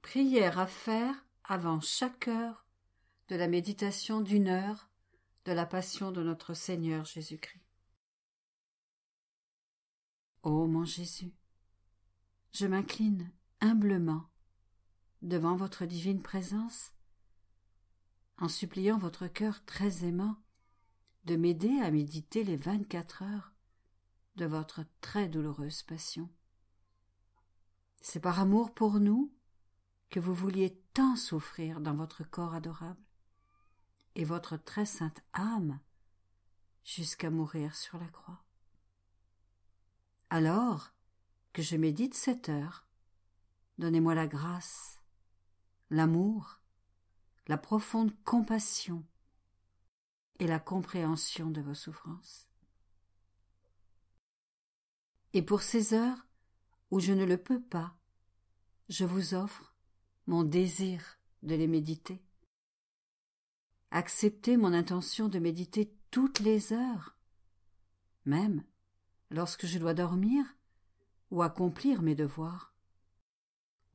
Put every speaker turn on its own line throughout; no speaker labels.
Prière à faire avant chaque heure de la méditation d'1 heure de la Passion de notre Seigneur Jésus-Christ. Ô mon Jésus, je m'incline humblement devant votre divine présence, en suppliant votre cœur très aimant de m'aider à méditer les 24 heures de votre très douloureuse passion. C'est par amour pour nous que vous vouliez tant souffrir dans votre corps adorable et votre très sainte âme jusqu'à mourir sur la croix. Alors que je médite cette heure, donnez-moi la grâce, l'amour, la profonde compassion et la compréhension de vos souffrances. Et pour ces heures où je ne le peux pas, je vous offre mon désir de les méditer. Acceptez mon intention de méditer toutes les heures, même lorsque je dois dormir ou accomplir mes devoirs.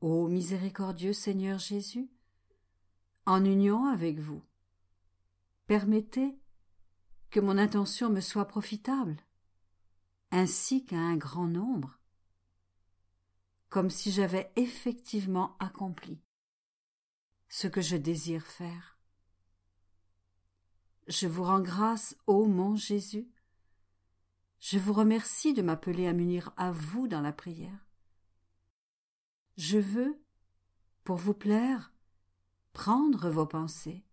Ô miséricordieux Seigneur Jésus, en union avec vous, permettez que mon intention me soit profitable, ainsi qu'à un grand nombre, comme si j'avais effectivement accompli ce que je désire faire. Je vous rends grâce, ô mon Jésus. Je vous remercie de m'appeler à m'unir à vous dans la prière. Je veux, pour vous plaire, prendre vos pensées,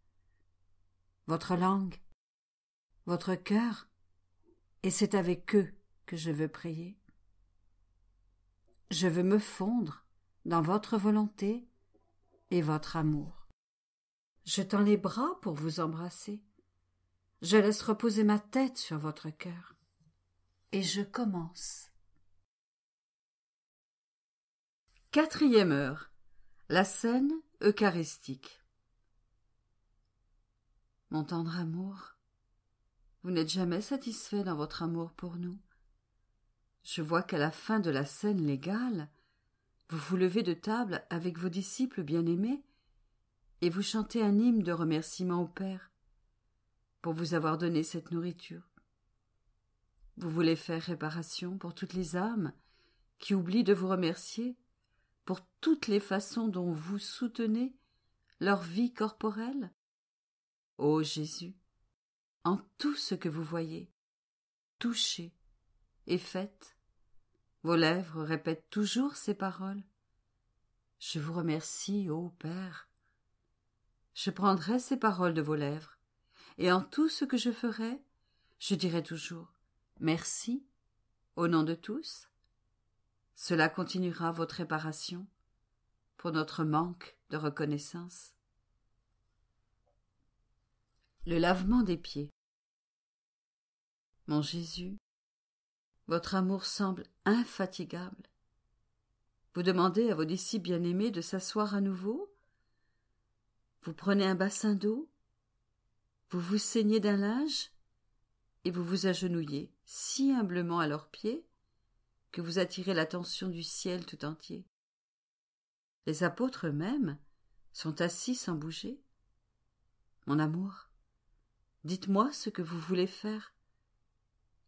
votre langue, votre cœur, et c'est avec eux que je veux prier. Je veux me fondre dans votre volonté et votre amour. Je tends les bras pour vous embrasser. Je laisse reposer ma tête sur votre cœur. Et je commence. 4e heure. La scène eucharistique. Mon tendre amour, vous n'êtes jamais satisfait dans votre amour pour nous. Je vois qu'à la fin de la scène légale, vous vous levez de table avec vos disciples bien-aimés et vous chantez un hymne de remerciement au Père pour vous avoir donné cette nourriture. Vous voulez faire réparation pour toutes les âmes qui oublient de vous remercier pour toutes les façons dont vous soutenez leur vie corporelle. Ô Jésus, en tout ce que vous voyez, touchez et faites, vos lèvres répètent toujours ces paroles. Je vous remercie, ô Père. Je prendrai ces paroles de vos lèvres, et en tout ce que je ferai, je dirai toujours merci, au nom de tous. Cela continuera votre réparation pour notre manque de reconnaissance. Le lavement des pieds. Mon Jésus, votre amour semble infatigable. Vous demandez à vos disciples bien-aimés de s'asseoir à nouveau. Vous prenez un bassin d'eau, vous vous ceignez d'un linge et vous vous agenouillez si humblement à leurs pieds que vous attirez l'attention du ciel tout entier. Les apôtres eux-mêmes sont assis sans bouger. Mon amour, dites-moi ce que vous voulez faire.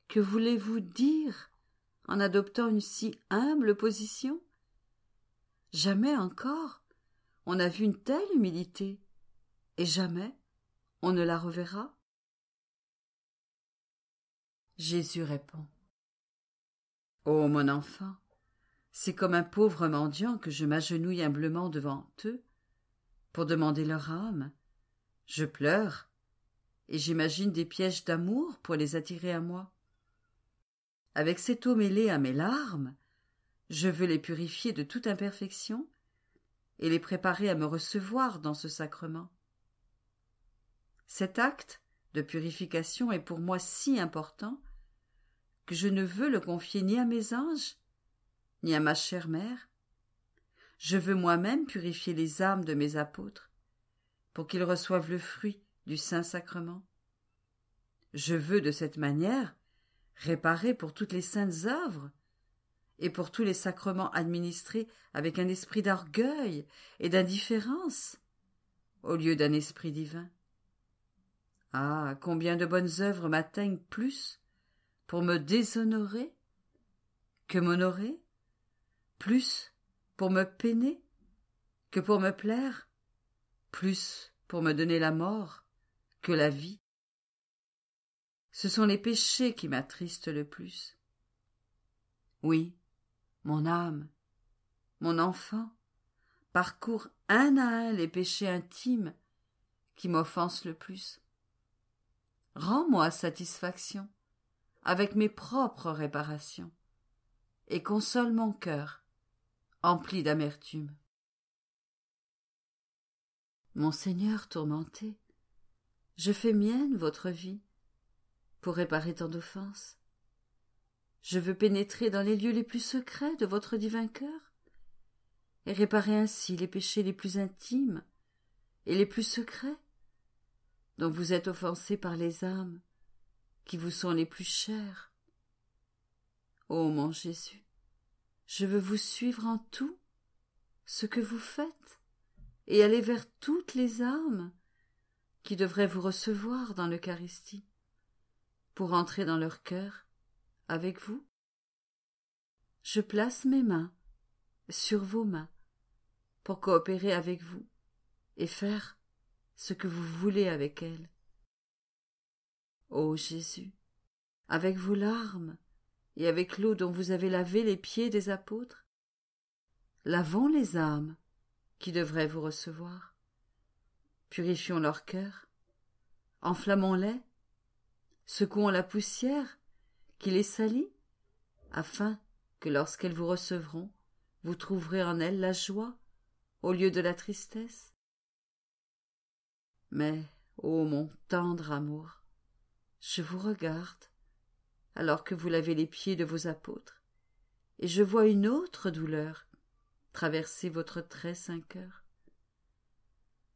Que voulez-vous dire en adoptant une si humble position? Jamais encore on n'a vu une telle humilité, et jamais on ne la reverra. Jésus répond. Ô mon enfant, c'est comme un pauvre mendiant que je m'agenouille humblement devant eux pour demander leur âme. Je pleure, et j'imagine des pièges d'amour pour les attirer à moi. Avec cette eau mêlée à mes larmes, je veux les purifier de toute imperfection et les préparer à me recevoir dans ce sacrement. Cet acte de purification est pour moi si important que je ne veux le confier ni à mes anges, ni à ma chère mère. Je veux moi-même purifier les âmes de mes apôtres pour qu'ils reçoivent le fruit du Saint-Sacrement. Je veux de cette manière réparer pour toutes les saintes œuvres et pour tous les sacrements administrés avec un esprit d'orgueil et d'indifférence, au lieu d'un esprit divin. Ah, combien de bonnes œuvres m'atteignent plus pour me déshonorer que m'honorer, plus pour me peiner que pour me plaire, plus pour me donner la mort que la vie. Ce sont les péchés qui m'attristent le plus. Oui, mon âme, mon enfant, parcourt un à un les péchés intimes qui m'offensent le plus. Rends-moi satisfaction avec mes propres réparations et console mon cœur empli d'amertume. Mon Seigneur tourmenté, je fais mienne votre vie pour réparer tant d'offenses. Je veux pénétrer dans les lieux les plus secrets de votre divin cœur et réparer ainsi les péchés les plus intimes et les plus secrets dont vous êtes offensés par les âmes qui vous sont les plus chères. Ô mon Jésus, je veux vous suivre en tout ce que vous faites et aller vers toutes les âmes qui devraient vous recevoir dans l'Eucharistie pour entrer dans leur cœur avec vous. Je place mes mains sur vos mains pour coopérer avec vous et faire ce que vous voulez avec elles. Ô Jésus, avec vos larmes et avec l'eau dont vous avez lavé les pieds des apôtres, lavons les âmes qui devraient vous recevoir. Purifions leur cœur, enflammons-les, secouons la poussière qui les salit, afin que lorsqu'elles vous recevront, vous trouverez en elles la joie au lieu de la tristesse. Mais, ô mon tendre amour, je vous regarde alors que vous lavez les pieds de vos apôtres, et je vois une autre douleur traverser votre très saint cœur.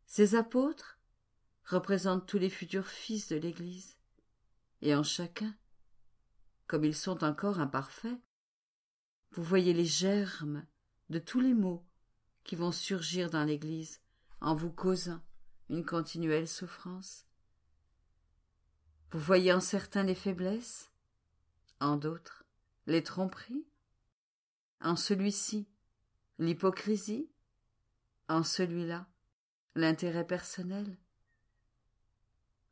Ces apôtres représentent tous les futurs fils de l'Église, et en chacun, comme ils sont encore imparfaits, vous voyez les germes de tous les maux qui vont surgir dans l'Église en vous causant une continuelle souffrance. Vous voyez en certains les faiblesses, en d'autres les tromperies, en celui-ci l'hypocrisie, en celui-là l'intérêt personnel.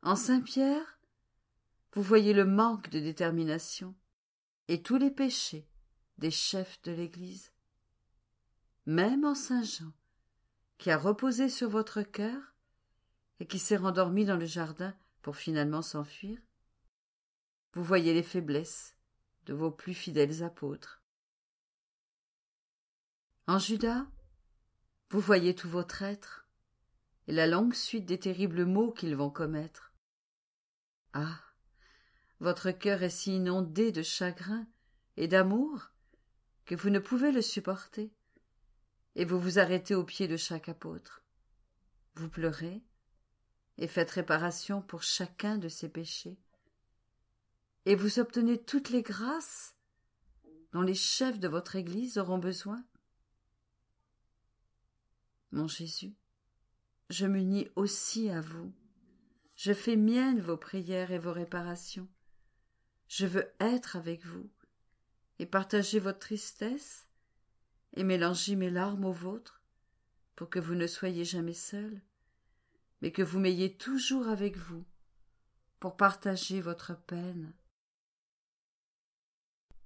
En Saint Pierre, vous voyez le manque de détermination et tous les péchés des chefs de l'Église. Même en Saint Jean, qui a reposé sur votre cœur et qui s'est rendormi dans le jardin pour finalement s'enfuir, vous voyez les faiblesses de vos plus fidèles apôtres. En Judas, vous voyez tous vos traîtres et la longue suite des terribles maux qu'ils vont commettre. Ah, votre cœur est si inondé de chagrin et d'amour que vous ne pouvez le supporter, et vous vous arrêtez aux pieds de chaque apôtre. Vous pleurez et faites réparation pour chacun de ses péchés, et vous obtenez toutes les grâces dont les chefs de votre Église auront besoin. Mon Jésus, je m'unis aussi à vous. Je fais miennes vos prières et vos réparations. Je veux être avec vous et partager votre tristesse et mélanger mes larmes aux vôtres pour que vous ne soyez jamais seuls, mais que vous m'ayez toujours avec vous pour partager votre peine.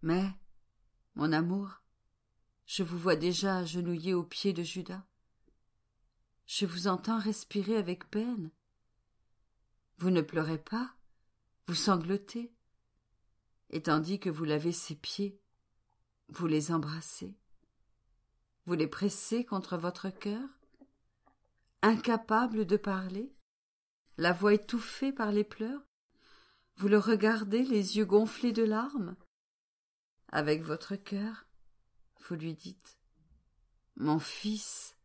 Mais, mon amour, je vous vois déjà agenouillé aux pieds de Judas. Je vous entends respirer avec peine. Vous ne pleurez pas, vous sanglotez, et tandis que vous lavez ses pieds, vous les embrassez. Vous les pressez contre votre cœur, incapable de parler, la voix étouffée par les pleurs. Vous le regardez, les yeux gonflés de larmes. Avec votre cœur, vous lui dites « Mon fils,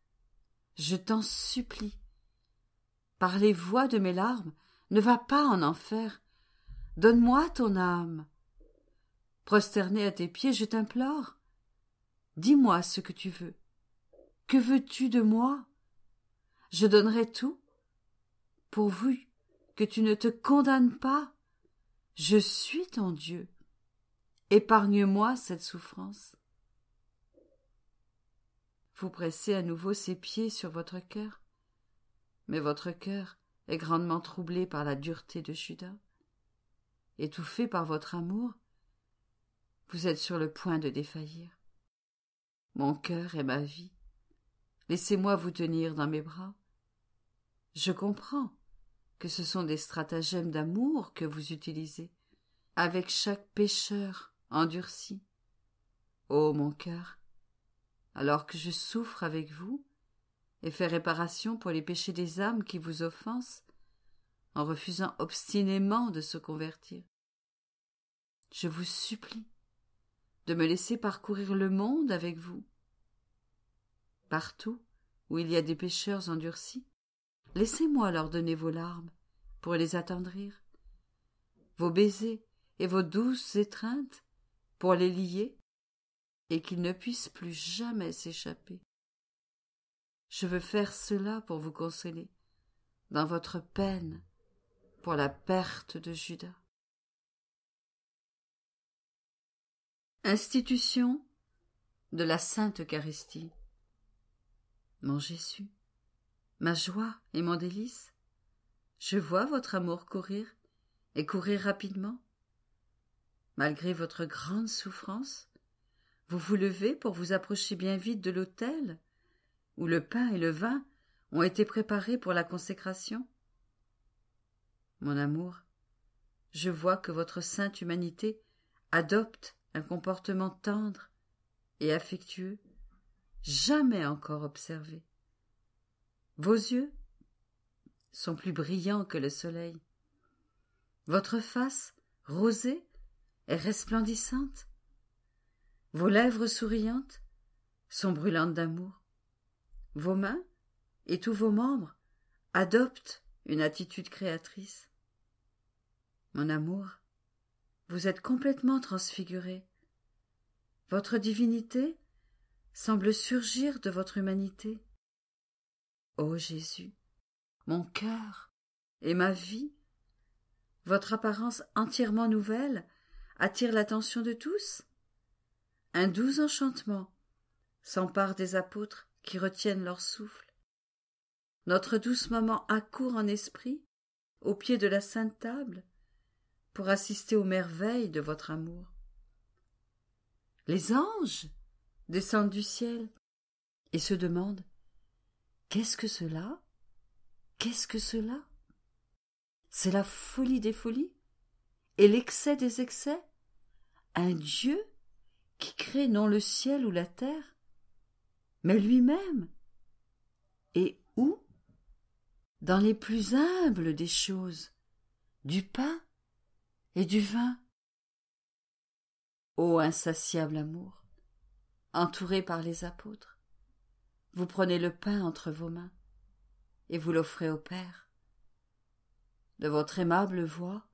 je t'en supplie, par les voix de mes larmes, ne va pas en enfer. Donne-moi ton âme. Prosterné à tes pieds, je t'implore. dis-moi ce que tu veux. Que veux-tu de moi? Je donnerai tout, pourvu que tu ne te condamnes pas. Je suis ton Dieu. Épargne-moi cette souffrance. Vous pressez à nouveau ses pieds sur votre cœur, mais votre cœur est grandement troublé par la dureté de Judas. Étouffé par votre amour, vous êtes sur le point de défaillir. Mon cœur est ma vie. Laissez-moi vous tenir dans mes bras. Je comprends que ce sont des stratagèmes d'amour que vous utilisez avec chaque pécheur endurci. Ô mon cœur, alors que je souffre avec vous et fais réparation pour les péchés des âmes qui vous offensent, en refusant obstinément de se convertir, je vous supplie de me laisser parcourir le monde avec vous. Partout où il y a des pécheurs endurcis, laissez-moi leur donner vos larmes pour les attendrir, vos baisers et vos douces étreintes pour les lier et qu'ils ne puissent plus jamais s'échapper. Je veux faire cela pour vous consoler dans votre peine pour la perte de Judas. Institution de la Sainte Eucharistie. Mon Jésus, ma joie et mon délice, je vois votre amour courir, et courir rapidement. Malgré votre grande souffrance, vous vous levez pour vous approcher bien vite de l'autel, où le pain et le vin ont été préparés pour la consécration. Mon amour, je vois que votre sainte humanité adopte un comportement tendre et affectueux, jamais encore observé. Vos yeux sont plus brillants que le soleil. Votre face, rosée, est resplendissante. Vos lèvres souriantes sont brûlantes d'amour. Vos mains et tous vos membres adoptent une attitude créatrice. Mon amour, vous êtes complètement transfiguré. Votre divinité semble surgir de votre humanité. Ô Jésus, mon cœur et ma vie, votre apparence entièrement nouvelle attire l'attention de tous. Un doux enchantement s'empare des apôtres qui retiennent leur souffle. Notre douce maman accourt en esprit au pied de la sainte table pour assister aux merveilles de votre amour. Les anges descendent du ciel et se demandent « Qu'est-ce que cela? Qu'est-ce que cela ?» C'est la folie des folies et l'excès des excès. Un Dieu qui crée non le ciel ou la terre, mais lui-même. Et où? Dans les plus humbles des choses, du pain et du vin. Ô insatiable amour, entouré par les apôtres, vous prenez le pain entre vos mains et vous l'offrez au Père. De votre aimable voix,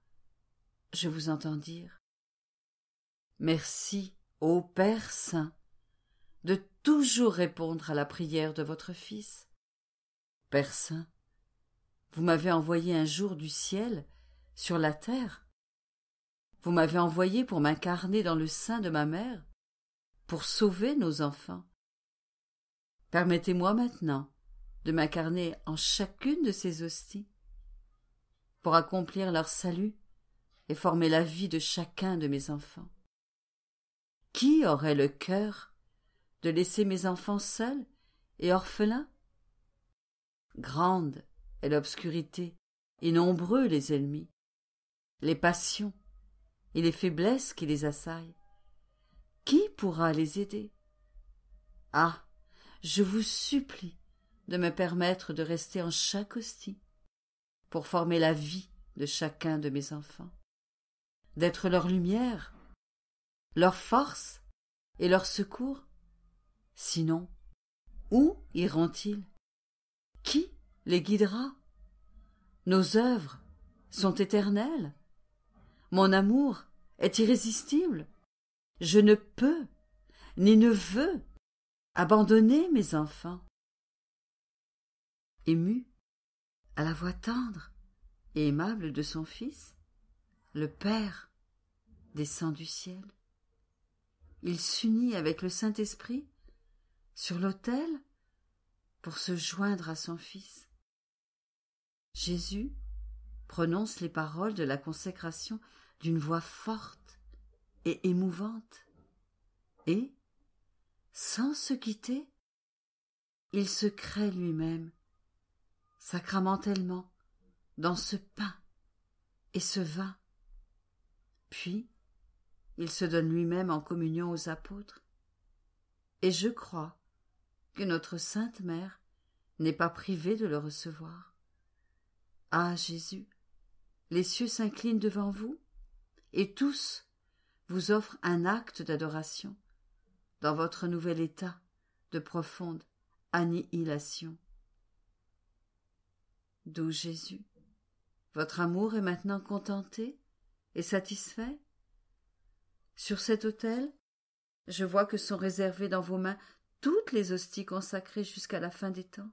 je vous entends dire « Merci, ô Père Saint, de toujours répondre à la prière de votre Fils. Père Saint, vous m'avez envoyé un jour du ciel sur la terre. Vous m'avez envoyé pour m'incarner dans le sein de ma mère, pour sauver nos enfants. Permettez-moi maintenant de m'incarner en chacune de ces hosties, pour accomplir leur salut et former la vie de chacun de mes enfants. Qui aurait le cœur de laisser mes enfants seuls et orphelins? Grande est l'obscurité et nombreux les ennemis, les passions et les faiblesses qui les assaillent. Qui pourra les aider? Ah, je vous supplie de me permettre de rester en chaque hostie pour former la vie de chacun de mes enfants, d'être leur lumière, leur force et leur secours. Sinon, où iront-ils? Qui les guidera? Nos œuvres sont éternelles. Mon amour est irrésistible. Je ne peux, ni ne veux abandonnés, mes enfants. Ému à la voix tendre et aimable de son Fils, le Père descend du ciel. Il s'unit avec le Saint-Esprit sur l'autel pour se joindre à son Fils. Jésus prononce les paroles de la consécration d'une voix forte et émouvante, et, sans se quitter, il se crée lui-même, sacramentellement, dans ce pain et ce vin. Puis, il se donne lui-même en communion aux apôtres. Et je crois que notre Sainte Mère n'est pas privée de le recevoir. Ah, Jésus, les cieux s'inclinent devant vous, et tous vous offrent un acte d'adoration dans votre nouvel état de profonde annihilation. Doux Jésus, votre amour est maintenant contenté et satisfait. Sur cet autel, je vois que sont réservées dans vos mains toutes les hosties consacrées jusqu'à la fin des temps.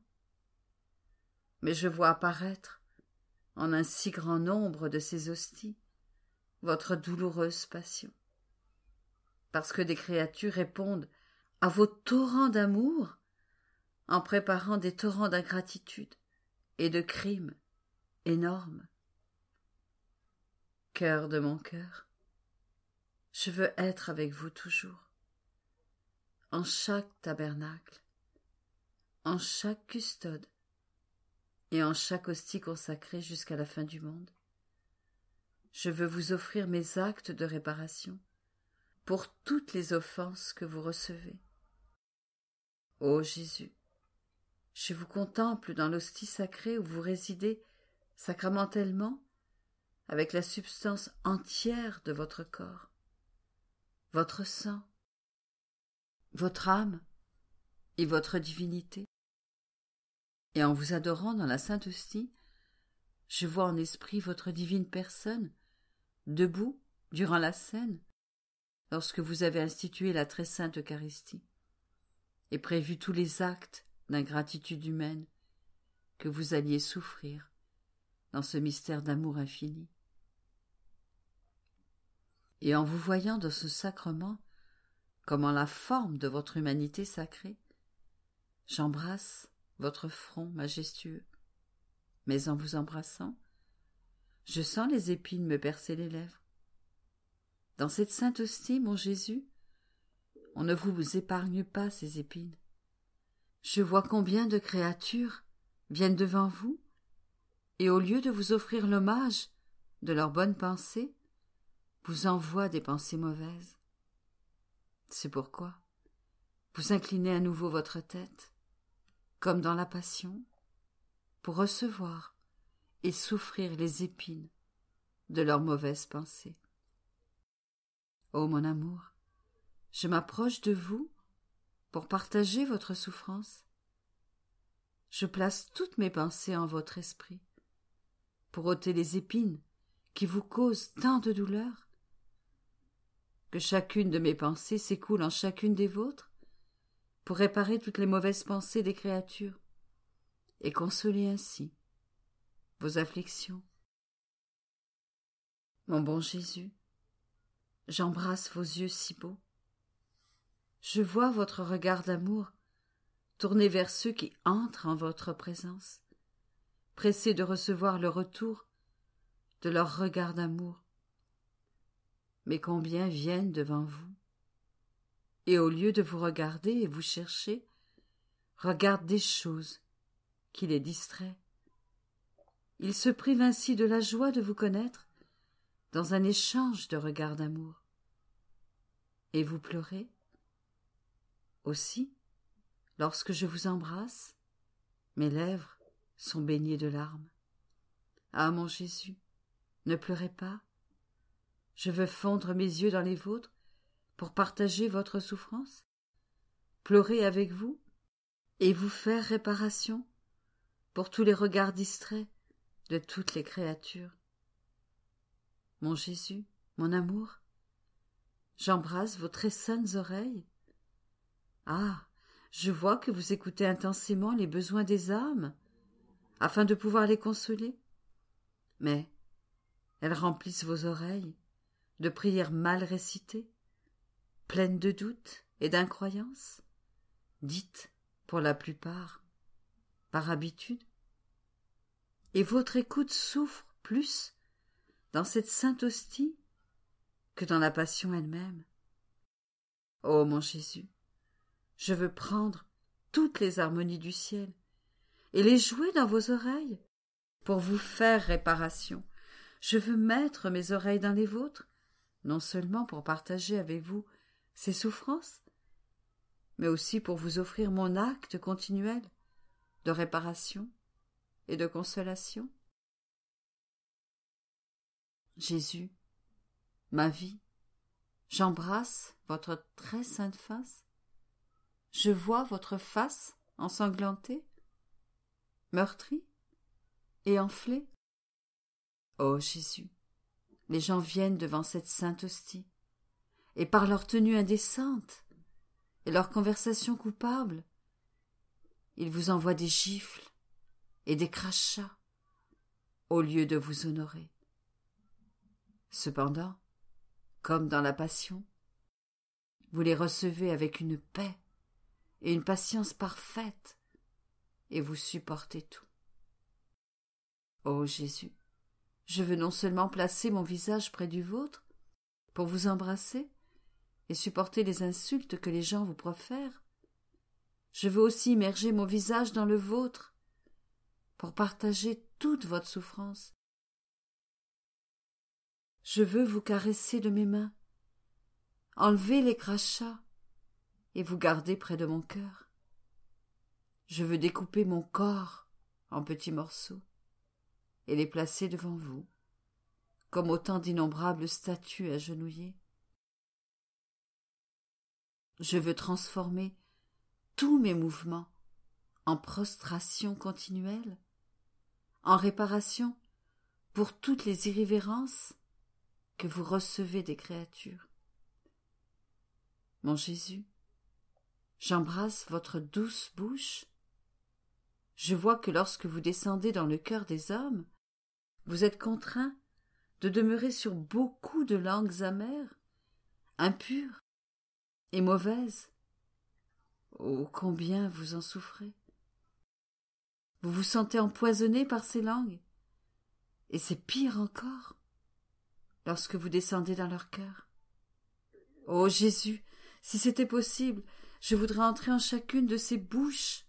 Mais je vois apparaître, en un si grand nombre de ces hosties, votre douloureuse passion. Parce que des créatures répondent à vos torrents d'amour en préparant des torrents d'ingratitude et de crimes énormes. Cœur de mon cœur, je veux être avec vous toujours, en chaque tabernacle, en chaque custode et en chaque hostie consacrée jusqu'à la fin du monde. Je veux vous offrir mes actes de réparation pour toutes les offenses que vous recevez. Ô Jésus, je vous contemple dans l'hostie sacrée où vous résidez sacramentellement avec la substance entière de votre corps, votre sang, votre âme et votre divinité. Et en vous adorant dans la Sainte Hostie, je vois en esprit votre divine personne, debout durant la scène, lorsque vous avez institué la très sainte Eucharistie, et prévu tous les actes d'ingratitude humaine que vous alliez souffrir dans ce mystère d'amour infini. Et en vous voyant dans ce sacrement, comme en la forme de votre humanité sacrée, j'embrasse votre front majestueux, mais en vous embrassant, je sens les épines me percer les lèvres. Dans cette sainte hostie, mon Jésus, on ne vous épargne pas ces épines. Je vois combien de créatures viennent devant vous, et au lieu de vous offrir l'hommage de leurs bonnes pensées, vous envoient des pensées mauvaises. C'est pourquoi vous inclinez à nouveau votre tête, comme dans la Passion, pour recevoir et souffrir les épines de leurs mauvaises pensées. Ô mon amour, je m'approche de vous pour partager votre souffrance. Je place toutes mes pensées en votre esprit, pour ôter les épines qui vous causent tant de douleur. Que chacune de mes pensées s'écoule en chacune des vôtres, pour réparer toutes les mauvaises pensées des créatures, et consoler ainsi vos afflictions. Mon bon Jésus, j'embrasse vos yeux si beaux. Je vois votre regard d'amour tourné vers ceux qui entrent en votre présence, pressés de recevoir le retour de leur regard d'amour. Mais combien viennent devant vous, et au lieu de vous regarder et vous chercher, regardent des choses qui les distraient. Ils se privent ainsi de la joie de vous connaître dans un échange de regards d'amour. Et vous pleurez aussi, lorsque je vous embrasse, mes lèvres sont baignées de larmes. Ah, mon Jésus, ne pleurez pas. Je veux fondre mes yeux dans les vôtres pour partager votre souffrance, pleurer avec vous et vous faire réparation pour tous les regards distraits de toutes les créatures. Mon Jésus, mon amour, j'embrasse vos très saintes oreilles. Ah, Je vois que vous écoutez intensément les besoins des âmes, afin de pouvoir les consoler. Mais elles remplissent vos oreilles de prières mal récitées, pleines de doutes et d'incroyances, dites, pour la plupart, par habitude. Et votre écoute souffre plus dans cette sainte hostie que dans la passion elle-même. Ô mon Jésus, je veux prendre toutes les harmonies du ciel et les jouer dans vos oreilles pour vous faire réparation. Je veux mettre mes oreilles dans les vôtres, non seulement pour partager avec vous ces souffrances, mais aussi pour vous offrir mon acte continuel de réparation et de consolation. Jésus, ma vie, j'embrasse votre très sainte face. Je vois votre face ensanglantée, meurtrie et enflée. Ô Jésus, les gens viennent devant cette sainte hostie, et par leur tenue indécente et leur conversation coupable, ils vous envoient des gifles et des crachats au lieu de vous honorer. Cependant, comme dans la Passion, vous les recevez avec une paix et une patience parfaite, et vous supportez tout. Ô Jésus, je veux non seulement placer mon visage près du vôtre pour vous embrasser et supporter les insultes que les gens vous profèrent, je veux aussi immerger mon visage dans le vôtre pour partager toute votre souffrance. Je veux vous caresser de mes mains, enlever les crachats et vous garder près de mon cœur. Je veux découper mon corps en petits morceaux et les placer devant vous, comme autant d'innombrables statues agenouillées. Je veux transformer tous mes mouvements en prostration continuelle, en réparation pour toutes les irrévérences que vous recevez des créatures. Mon Jésus, j'embrasse votre douce bouche. Je vois que lorsque vous descendez dans le cœur des hommes, vous êtes contraint de demeurer sur beaucoup de langues amères, impures et mauvaises. Oh, combien vous en souffrez! Vous vous sentez empoisonné par ces langues, et c'est pire encore lorsque vous descendez dans leur cœur. Ô Jésus, si c'était possible, je voudrais entrer en chacune de ces bouches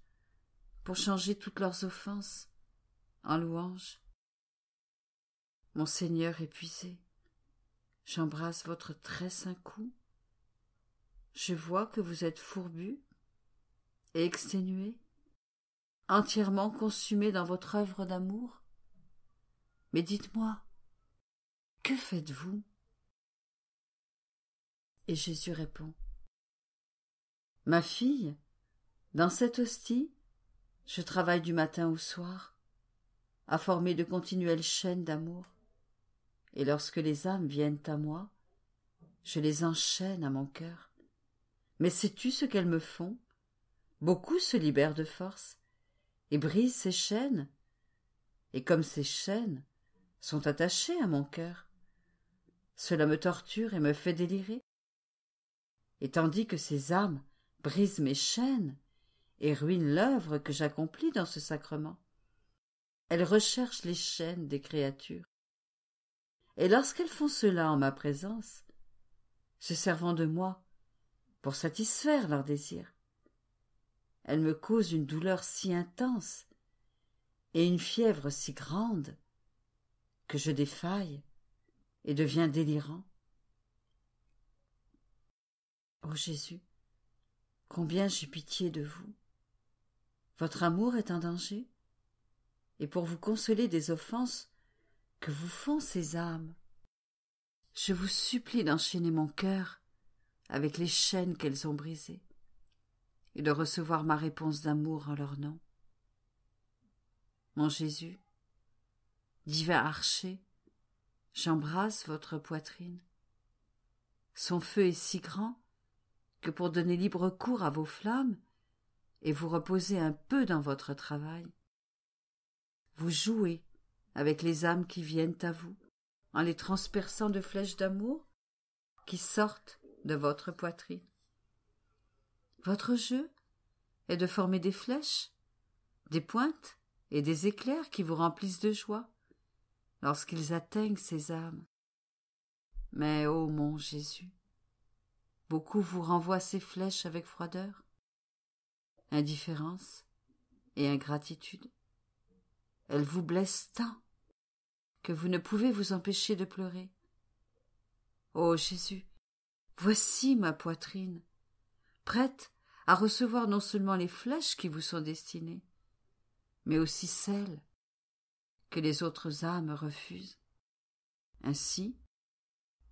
pour changer toutes leurs offenses en louanges. Mon Seigneur épuisé, j'embrasse votre très saint cou. Je vois que vous êtes fourbu et exténué, entièrement consumé dans votre œuvre d'amour. Mais dites-moi, que faites-vous? Et Jésus répond: Ma fille, dans cette hostie, je travaille du matin au soir, à former de continuelles chaînes d'amour. Et lorsque les âmes viennent à moi, je les enchaîne à mon cœur. Mais sais-tu ce qu'elles me font? Beaucoup se libèrent de force et brisent ces chaînes. Et comme ces chaînes sont attachées à mon cœur, cela me torture et me fait délirer. Et tandis que ces âmes brisent mes chaînes et ruinent l'œuvre que j'accomplis dans ce sacrement, elles recherchent les chaînes des créatures. Et lorsqu'elles font cela en ma présence, se servant de moi pour satisfaire leurs désirs, elles me causent une douleur si intense et une fièvre si grande que je défaille et deviens délirant. Ô Jésus, combien j'ai pitié de vous! Votre amour est en danger, et pour vous consoler des offenses que vous font ces âmes, je vous supplie d'enchaîner mon cœur avec les chaînes qu'elles ont brisées, et de recevoir ma réponse d'amour en leur nom. Mon Jésus, divin archer, j'embrasse votre poitrine. Son feu est si grand que pour donner libre cours à vos flammes, et vous reposez un peu dans votre travail. Vous jouez avec les âmes qui viennent à vous, en les transperçant de flèches d'amour qui sortent de votre poitrine. Votre jeu est de former des flèches, des pointes et des éclairs qui vous remplissent de joie lorsqu'ils atteignent ces âmes. Mais, ô mon Jésus, beaucoup vous renvoient ces flèches avec froideur, indifférence et ingratitude. Elles vous blessent tant que vous ne pouvez vous empêcher de pleurer. Ô Jésus, voici ma poitrine, prête à recevoir non seulement les flèches qui vous sont destinées, mais aussi celles que les autres âmes refusent. Ainsi,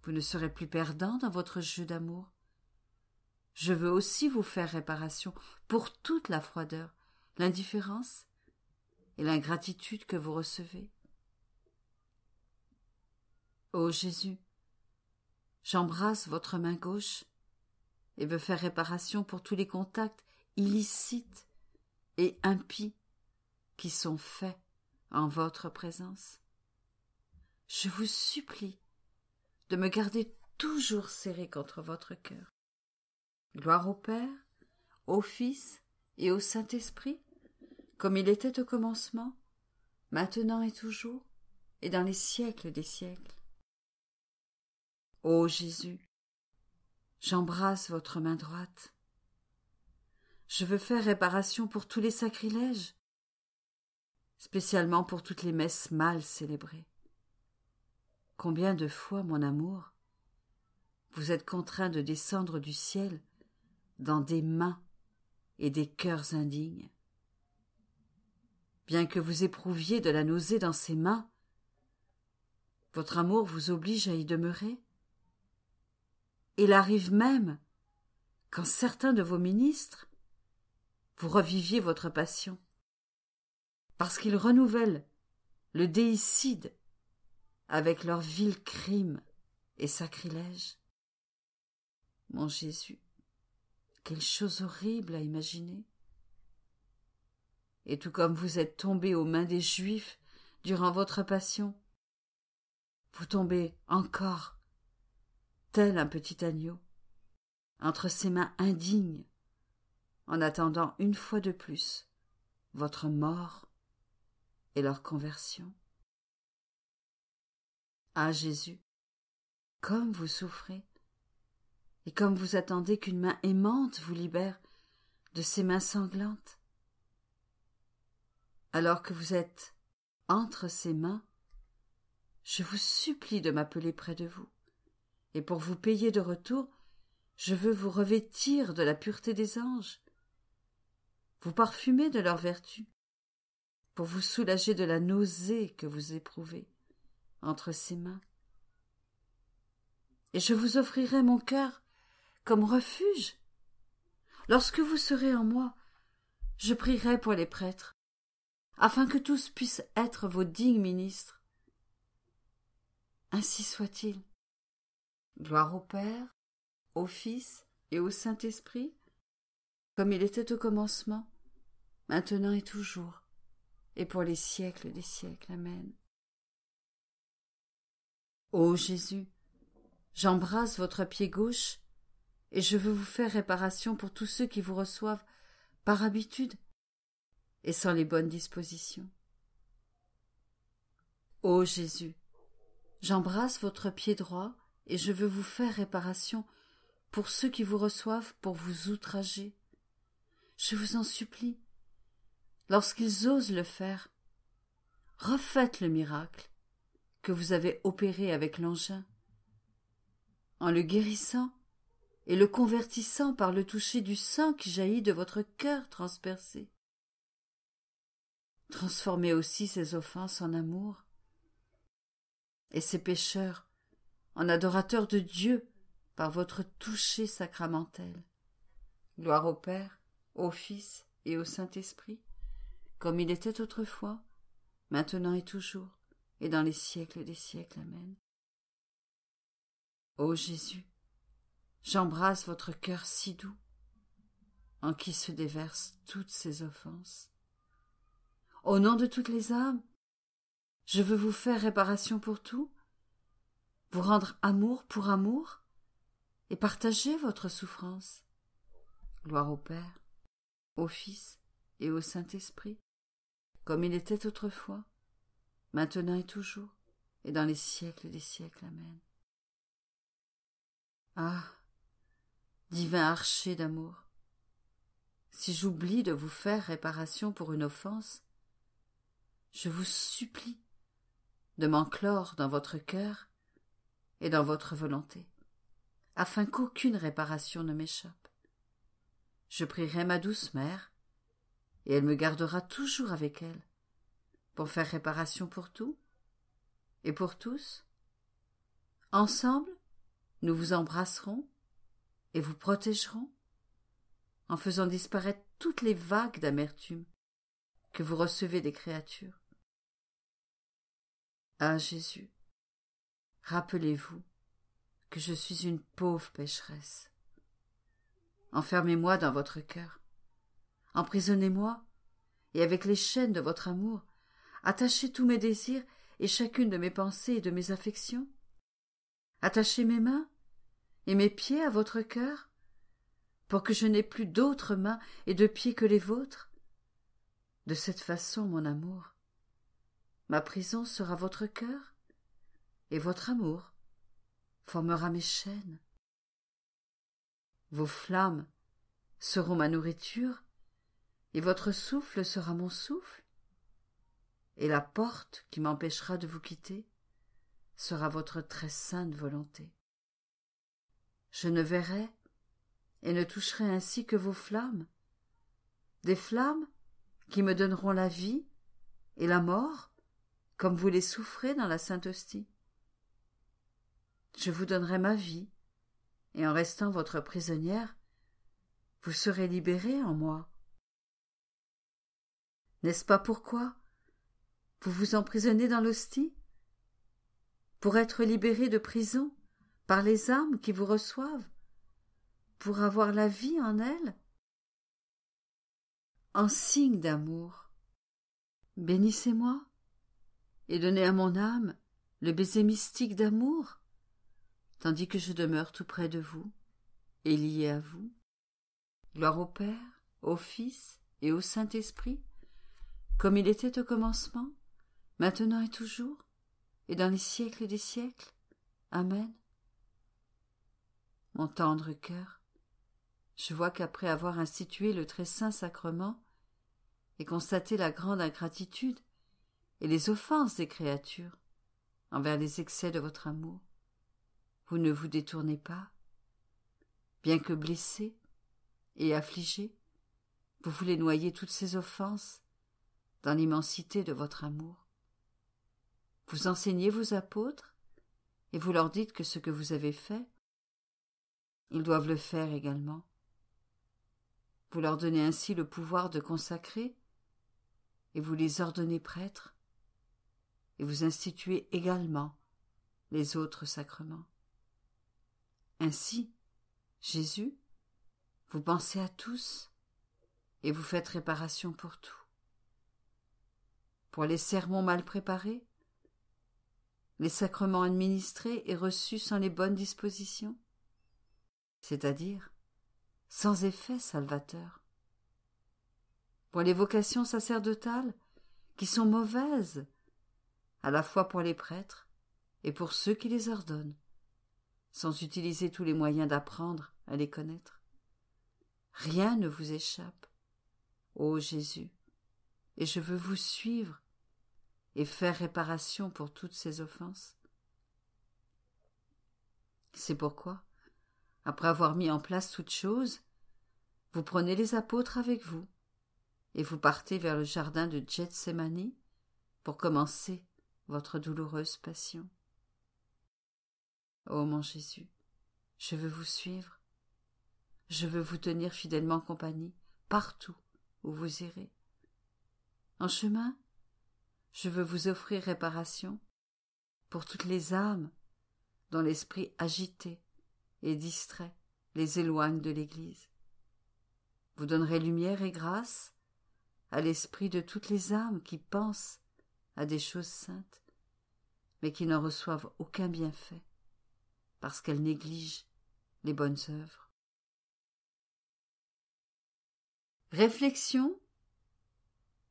vous ne serez plus perdant dans votre jeu d'amour. Je veux aussi vous faire réparation pour toute la froideur, l'indifférence et l'ingratitude que vous recevez. Ô Jésus, j'embrasse votre main gauche et veux faire réparation pour tous les contacts illicites et impies qui sont faits en votre présence. Je vous supplie de me garder toujours serré contre votre cœur. Gloire au Père, au Fils et au Saint-Esprit, comme il était au commencement, maintenant et toujours, et dans les siècles des siècles. Ô Jésus, j'embrasse votre main droite. Je veux faire réparation pour tous les sacrilèges, spécialement pour toutes les messes mal célébrées. Combien de fois, mon amour, vous êtes contraint de descendre du ciel dans des mains et des cœurs indignes. Bien que vous éprouviez de la nausée dans ces mains, votre amour vous oblige à y demeurer. Il arrive même qu'en certains de vos ministres, vous reviviez votre passion, parce qu'ils renouvellent le déicide avec leurs vils crimes et sacrilèges. Mon Jésus, quelle chose horrible à imaginer. Et tout comme vous êtes tombé aux mains des Juifs durant votre passion, vous tombez encore, tel un petit agneau, entre ces mains indignes, en attendant une fois de plus votre mort et leur conversion. Ah Jésus, comme vous souffrez, et comme vous attendez qu'une main aimante vous libère de ces mains sanglantes. Alors que vous êtes entre ces mains, je vous supplie de m'appeler près de vous, et pour vous payer de retour, je veux vous revêtir de la pureté des anges, vous parfumer de leur vertu, pour vous soulager de la nausée que vous éprouvez entre ces mains. Et je vous offrirai mon cœur comme refuge. Lorsque vous serez en moi, je prierai pour les prêtres, afin que tous puissent être vos dignes ministres. Ainsi soit-il. Gloire au Père, au Fils et au Saint-Esprit, comme il était au commencement, maintenant et toujours, et pour les siècles des siècles. Amen. Ô Jésus, j'embrasse votre pied gauche, et je veux vous faire réparation pour tous ceux qui vous reçoivent par habitude et sans les bonnes dispositions. Ô Jésus, j'embrasse votre pied droit, et je veux vous faire réparation pour ceux qui vous reçoivent pour vous outrager. Je vous en supplie, lorsqu'ils osent le faire, refaites le miracle que vous avez opéré avec l'engin, en le guérissant et le convertissant par le toucher du sang qui jaillit de votre cœur transpercé. Transformez aussi ces offenses en amour, et ces pécheurs en adorateurs de Dieu par votre toucher sacramentel. Gloire au Père, au Fils et au Saint-Esprit, comme il était autrefois, maintenant et toujours, et dans les siècles des siècles. Amen. Ô Jésus, j'embrasse votre cœur si doux, en qui se déversent toutes ces offenses. Au nom de toutes les âmes, je veux vous faire réparation pour tout, vous rendre amour pour amour et partager votre souffrance. Gloire au Père, au Fils et au Saint-Esprit, comme il était autrefois, maintenant et toujours, et dans les siècles des siècles. Amen. Ah, divin archer d'amour, si j'oublie de vous faire réparation pour une offense, je vous supplie de m'enclore dans votre cœur et dans votre volonté, afin qu'aucune réparation ne m'échappe. Je prierai ma douce mère, et elle me gardera toujours avec elle, pour faire réparation pour tout et pour tous. Ensemble, nous vous embrasserons et vous protégerons, en faisant disparaître toutes les vagues d'amertume que vous recevez des créatures. Ah Jésus, rappelez-vous que je suis une pauvre pécheresse. Enfermez-moi dans votre cœur, emprisonnez-moi, et avec les chaînes de votre amour, attachez tous mes désirs et chacune de mes pensées et de mes affections. Attachez mes mains et mes pieds à votre cœur, pour que je n'ai plus d'autres mains et de pieds que les vôtres. De cette façon, mon amour, ma prison sera votre cœur, et votre amour formera mes chaînes. Vos flammes seront ma nourriture, et votre souffle sera mon souffle, et la porte qui m'empêchera de vous quitter sera votre très sainte volonté. Je ne verrai et ne toucherai ainsi que vos flammes, des flammes qui me donneront la vie et la mort, comme vous les souffrez dans la Sainte Hostie. Je vous donnerai ma vie, et en restant votre prisonnière, vous serez libérée en moi. N'est-ce pas pourquoi vous vous emprisonnez dans l'hostie? Pour être libéré de prison par les âmes qui vous reçoivent, pour avoir la vie en elles? En signe d'amour, bénissez-moi et donnez à mon âme le baiser mystique d'amour, tandis que je demeure tout près de vous et lié à vous. Gloire au Père, au Fils et au Saint-Esprit, comme il était au commencement, maintenant et toujours, et dans les siècles des siècles. Amen. Mon tendre cœur, je vois qu'après avoir institué le très saint sacrement et constaté la grande ingratitude et les offenses des créatures envers les excès de votre amour, vous ne vous détournez pas. Bien que blessé et affligé, vous voulez noyer toutes ces offenses dans l'immensité de votre amour. Vous enseignez vos apôtres et vous leur dites que ce que vous avez fait, ils doivent le faire également. Vous leur donnez ainsi le pouvoir de consacrer et vous les ordonnez prêtres et vous instituez également les autres sacrements. Ainsi, Jésus, vous pensez à tous et vous faites réparation pour tout. Pour les sermons mal préparés, les sacrements administrés et reçus sans les bonnes dispositions, c'est-à-dire sans effet salvateur. Pour les vocations sacerdotales qui sont mauvaises, à la fois pour les prêtres et pour ceux qui les ordonnent, sans utiliser tous les moyens d'apprendre à les connaître. Rien ne vous échappe, ô Jésus, et je veux vous suivre et faire réparation pour toutes ces offenses. C'est pourquoi, après avoir mis en place toutes choses, vous prenez les apôtres avec vous et vous partez vers le jardin de Gethsémani pour commencer votre douloureuse passion. Ô mon Jésus, je veux vous suivre, je veux vous tenir fidèlement compagnie partout où vous irez. En chemin, je veux vous offrir réparation pour toutes les âmes dont l'esprit agité et distrait les éloigne de l'Église. Vous donnerez lumière et grâce à l'esprit de toutes les âmes qui pensent à des choses saintes, mais qui n'en reçoivent aucun bienfait, parce qu'elles négligent les bonnes œuvres. Réflexion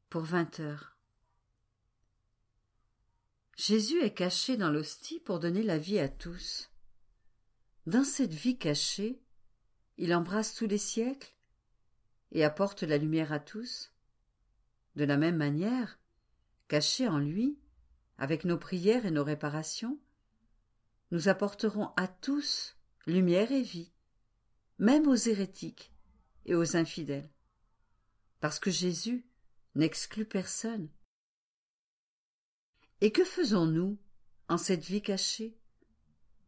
pour 20 heures. Jésus est caché dans l'hostie pour donner la vie à tous. Dans cette vie cachée, il embrasse tous les siècles et apporte la lumière à tous. De la même manière, cachés en lui, avec nos prières et nos réparations, nous apporterons à tous lumière et vie, même aux hérétiques et aux infidèles, parce que Jésus n'exclut personne. Et que faisons-nous en cette vie cachée?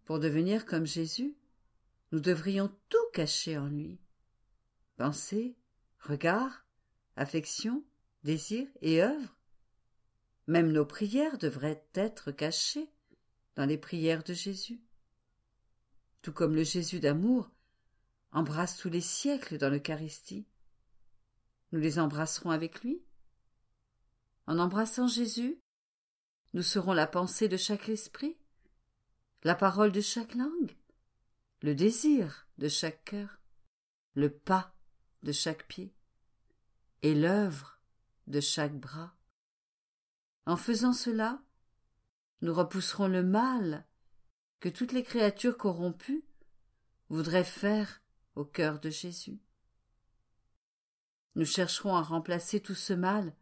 Pour devenir comme Jésus, nous devrions tout cacher en lui. Pensée, regard, affection, désir et œuvre. Même nos prières devraient être cachées dans les prières de Jésus. Tout comme le Jésus d'amour embrasse tous les siècles dans l'Eucharistie, nous les embrasserons avec lui. En embrassant Jésus, nous serons la pensée de chaque esprit, la parole de chaque langue, le désir de chaque cœur, le pas de chaque pied et l'œuvre de chaque bras. En faisant cela, nous repousserons le mal que toutes les créatures corrompues voudraient faire au cœur de Jésus. Nous chercherons à remplacer tout ce mal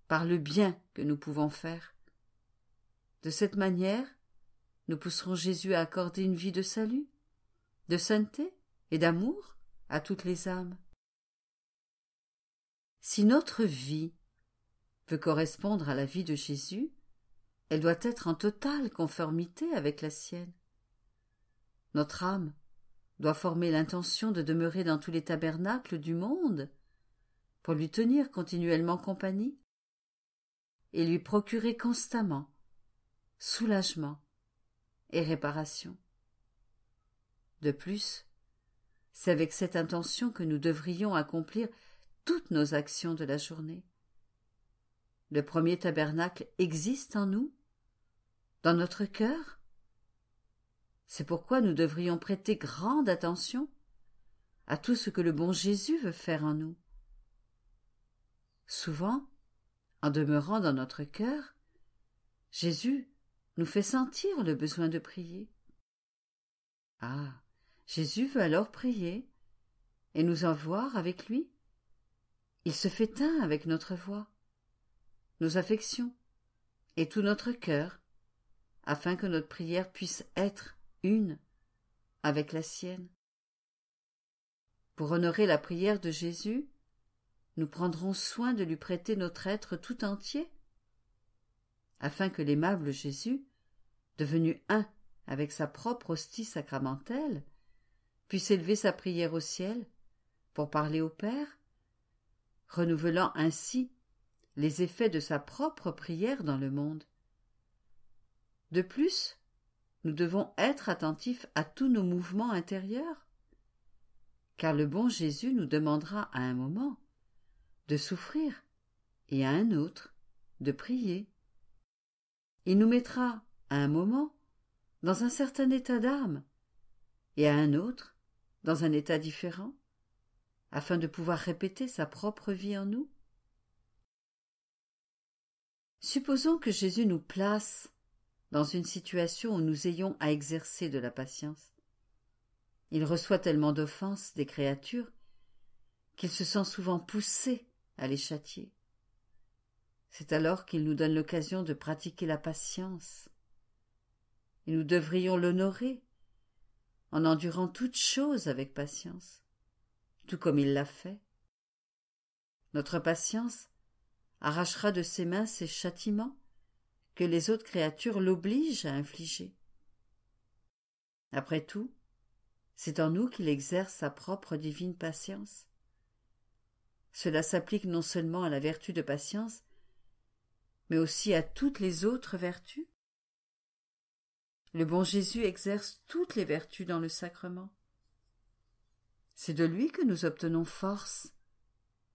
par le bien que nous pouvons faire. De cette manière, nous pousserons Jésus à accorder une vie de salut, de sainteté et d'amour à toutes les âmes. Si notre vie veut correspondre à la vie de Jésus, elle doit être en totale conformité avec la sienne. Notre âme doit former l'intention de demeurer dans tous les tabernacles du monde pour lui tenir continuellement compagnie et lui procurer constamment soulagement et réparation. De plus, c'est avec cette intention que nous devrions accomplir toutes nos actions de la journée. Le premier tabernacle existe en nous, dans notre cœur. C'est pourquoi nous devrions prêter grande attention à tout ce que le bon Jésus veut faire en nous. Souvent, en demeurant dans notre cœur, Jésus nous fait sentir le besoin de prier. Ah, Jésus veut alors prier et nous avoir avec lui. Il se fait un avec notre voix, nos affections et tout notre cœur, afin que notre prière puisse être une avec la sienne. Pour honorer la prière de Jésus, nous prendrons soin de lui prêter notre être tout entier, afin que l'aimable Jésus, devenu un avec sa propre hostie sacramentelle, puisse élever sa prière au ciel pour parler au Père, renouvelant ainsi les effets de sa propre prière dans le monde. De plus, nous devons être attentifs à tous nos mouvements intérieurs, car le bon Jésus nous demandera à un moment de souffrir et à un autre de prier. Il nous mettra à un moment dans un certain état d'âme et à un autre dans un état différent, afin de pouvoir répéter sa propre vie en nous. Supposons que Jésus nous place dans une situation où nous ayons à exercer de la patience. Il reçoit tellement d'offenses des créatures qu'il se sent souvent poussé à les châtier. C'est alors qu'il nous donne l'occasion de pratiquer la patience. Et nous devrions l'honorer en endurant toutes choses avec patience, tout comme il l'a fait. Notre patience arrachera de ses mains ces châtiments que les autres créatures l'obligent à infliger. Après tout, c'est en nous qu'il exerce sa propre divine patience. Cela s'applique non seulement à la vertu de patience, mais aussi à toutes les autres vertus. Le bon Jésus exerce toutes les vertus dans le sacrement. C'est de lui que nous obtenons force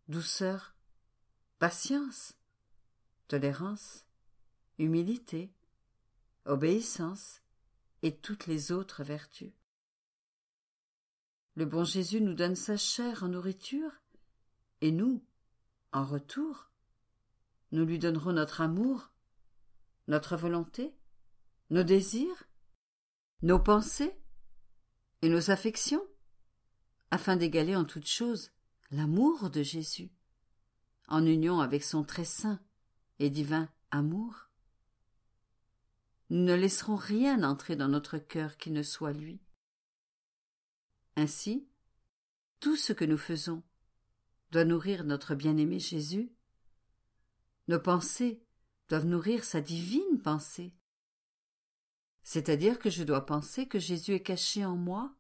douceur, patience, tolérance, humilité, obéissance et toutes les autres vertus. Le bon Jésus nous donne sa chair en nourriture, et nous, en retour, nous lui donnerons notre amour, notre volonté, nos désirs, nos pensées et nos affections, afin d'égaler en toutes choses l'amour de Jésus, en union avec son très saint et divin amour. Nous ne laisserons rien entrer dans notre cœur qui ne soit lui. Ainsi, tout ce que nous faisons doit nourrir notre bien-aimé Jésus. Nos pensées doivent nourrir sa divine pensée. C'est-à-dire que je dois penser que Jésus est caché en moi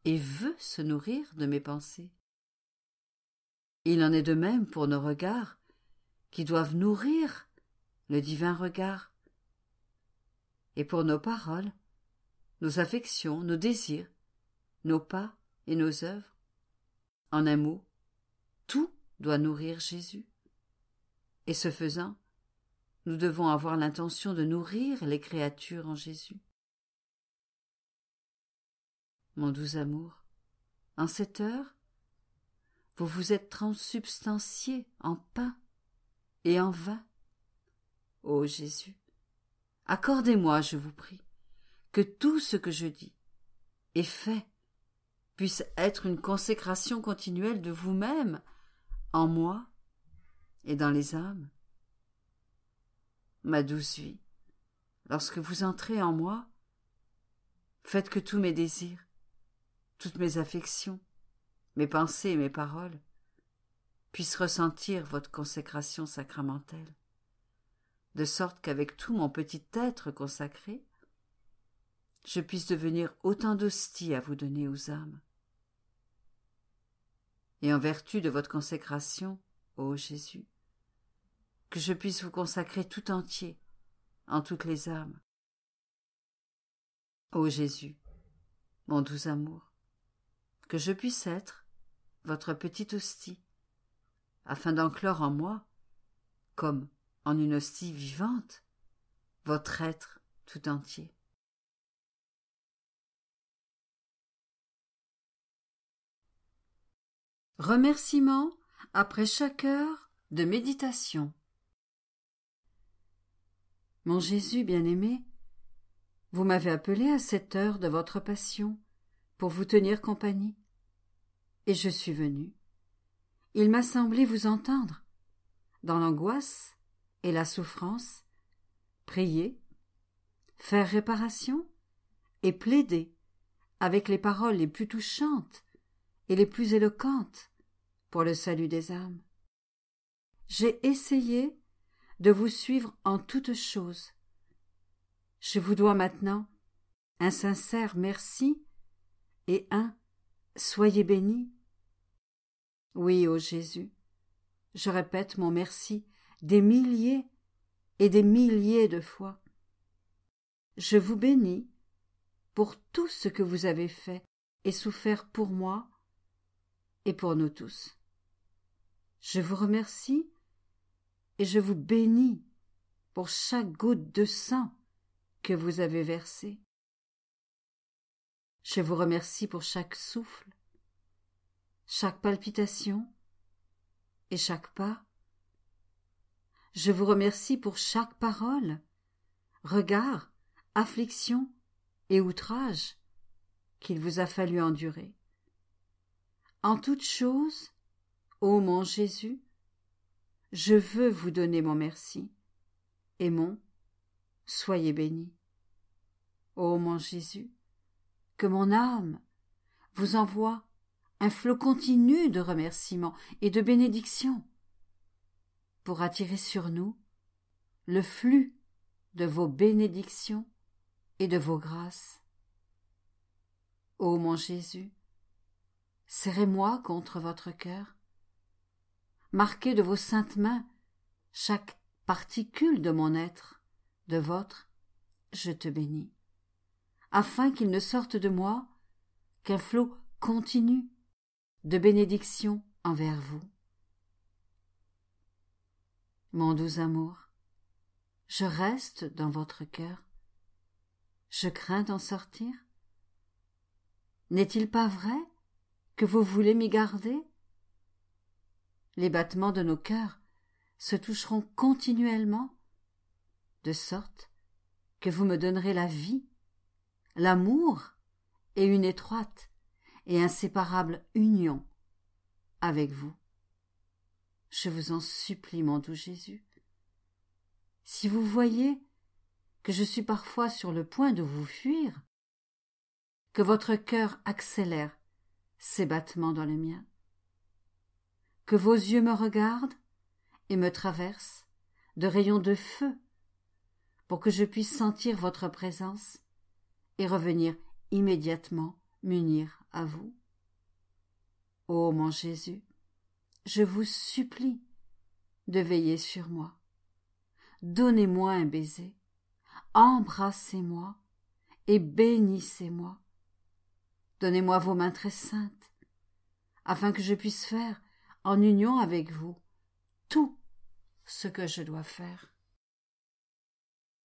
et veut se nourrir de mes pensées. Il en est de même pour nos regards, qui doivent nourrir le divin regard, et pour nos paroles, nos affections, nos désirs, nos pas et nos œuvres. En un mot, tout doit nourrir Jésus. Et ce faisant, nous devons avoir l'intention de nourrir les créatures en Jésus. Mon doux amour, en cette heure, vous vous êtes transsubstantié en pain et en vin. Ô Jésus, accordez-moi, je vous prie, que tout ce que je dis et fais puisse être une consécration continuelle de vous-même en moi et dans les âmes. Ma douce vie, lorsque vous entrez en moi, faites que tous mes désirs, toutes mes affections, mes pensées et mes paroles puissent ressentir votre consécration sacramentelle, de sorte qu'avec tout mon petit être consacré, je puisse devenir autant d'hosties à vous donner aux âmes. Et en vertu de votre consécration, ô Jésus, que je puisse vous consacrer tout entier en toutes les âmes. Ô Jésus, mon doux amour, que je puisse être votre petite hostie, afin d'enclore en moi, comme en une hostie vivante, votre être tout entier. Remerciements après chaque heure de méditation. Mon Jésus bien-aimé, vous m'avez appelé à cette heure de votre passion pour vous tenir compagnie, et je suis venu. Il m'a semblé vous entendre, dans l'angoisse et la souffrance, prier, faire réparation et plaider avec les paroles les plus touchantes et les plus éloquentes pour le salut des âmes. J'ai essayé de vous suivre en toutes choses. Je vous dois maintenant un sincère merci et un « Soyez bénis ». Oui, ô Jésus, je répète mon merci des milliers et des milliers de fois. Je vous bénis pour tout ce que vous avez fait et souffert pour moi et pour nous tous. Je vous remercie et je vous bénis pour chaque goutte de sang que vous avez versé. Je vous remercie pour chaque souffle, chaque palpitation et chaque pas. Je vous remercie pour chaque parole, regard, affliction et outrage qu'il vous a fallu endurer. En toutes choses, ô mon Jésus, je veux vous donner mon merci et mon « Soyez bénis ». Ô mon Jésus, que mon âme vous envoie un flot continu de remerciements et de bénédictions pour attirer sur nous le flux de vos bénédictions et de vos grâces. Ô mon Jésus, serrez-moi contre votre cœur, marquez de vos saintes mains chaque particule de mon être, de votre « Je te bénis », afin qu'il ne sorte de moi qu'un flot continu de bénédictions envers vous. mon doux amour, je reste dans votre cœur. Je crains d'en sortir. N'est-il pas vrai que vous voulez m'y garder? Les battements de nos cœurs se toucheront continuellement, de sorte que vous me donnerez la vie, l'amour et une étroite et inséparable union avec vous. Je vous en supplie, mon doux Jésus. Si vous voyez que je suis parfois sur le point de vous fuir, que votre cœur accélère ses battements dans le mien, que vos yeux me regardent et me traversent de rayons de feu pour que je puisse sentir votre présence et revenir immédiatement m'unir à vous. Ô mon Jésus, je vous supplie de veiller sur moi. Donnez-moi un baiser, embrassez-moi et bénissez-moi. Donnez-moi vos mains très saintes, afin que je puisse faire, en union avec vous, tout ce que je dois faire.